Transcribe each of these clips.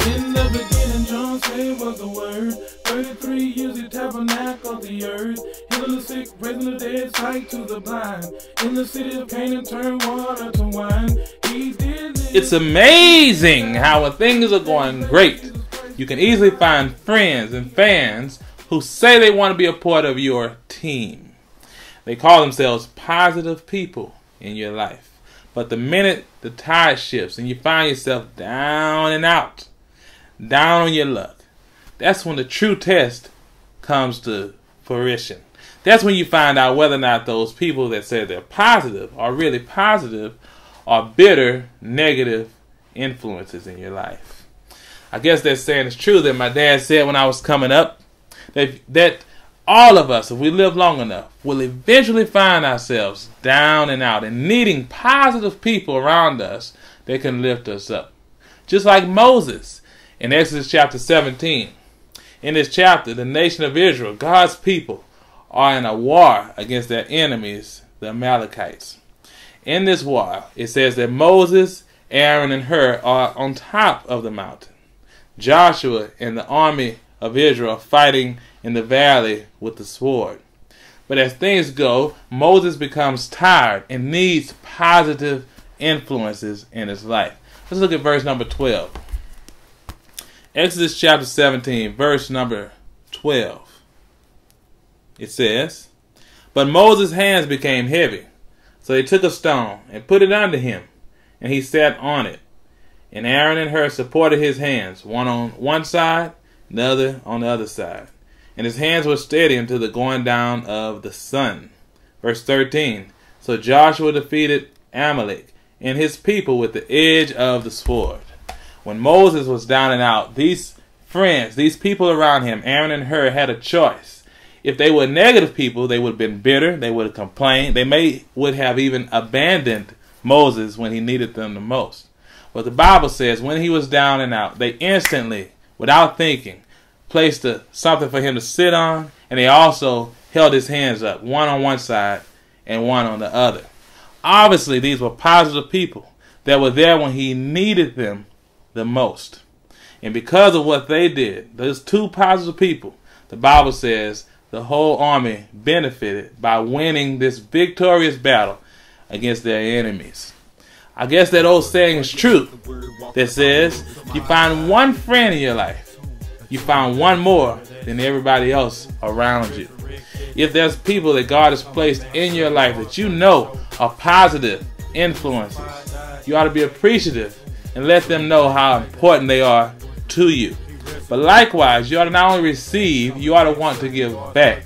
In the beginning, John said was the word. 33 years he tabernacled the earth. Healing the sick, raising the dead, sight to the blind. In the city of Canaan, turned water to wine. He did this. It's amazing how when things are going great, you can easily find friends and fans who say they want to be a part of your team. They call themselves positive people in your life. But the minute the tide shifts and you find yourself down and out, down on your luck, that's when the true test comes to fruition. That's when you find out whether or not those people that say they're positive are really positive or bitter, negative influences in your life. I guess that saying is true that my dad said when I was coming up, that all of us, if we live long enough, will eventually find ourselves down and out and needing positive people around us that can lift us up. Just like Moses in Exodus chapter 17. In this chapter, the nation of Israel, God's people, are in a war against their enemies, the Amalekites. In this war, it says that Moses, Aaron, and Hur are on top of the mountain. Joshua and the army of Israel are fighting in the valley with the sword. But as things go, Moses becomes tired and needs positive influences in his life. Let's look at verse number 12. Exodus chapter 17, verse number 12. It says, "But Moses' hands became heavy, so they took a stone and put it under him, and he sat on it. And Aaron and Hur supported his hands, one on one side, the other on the other side. And his hands were steady until the going down of the sun." Verse 13, "So Joshua defeated Amalek and his people with the edge of the sword." When Moses was down and out, these friends, these people around him, Aaron and Hur, had a choice. If they were negative people, they would have been bitter, they would have complained, would have even abandoned Moses when he needed them the most. But the Bible says when he was down and out, they instantly, without thinking, placed something for him to sit on, and they also held his hands up, one on one side and one on the other. Obviously, these were positive people that were there when he needed them the most. And because of what they did, those two positive people, the Bible says the whole army benefited by winning this victorious battle against their enemies. I guess that old saying is true that says, if you find one friend in your life, you find one more than everybody else around you. If there's people that God has placed in your life that you know are positive influences, you ought to be appreciative and let them know how important they are to you. But likewise, you ought to not only receive, you ought to want to give back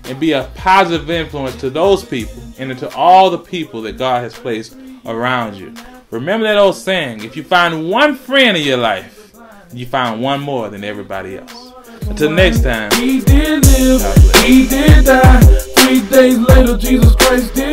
and be a positive influence to those people and to all the people that God has placed around you. Remember that old saying, if you find one friend in your life, you find one more than everybody else. Until next time, he did live, he did die. 3 days later, Jesus Christ did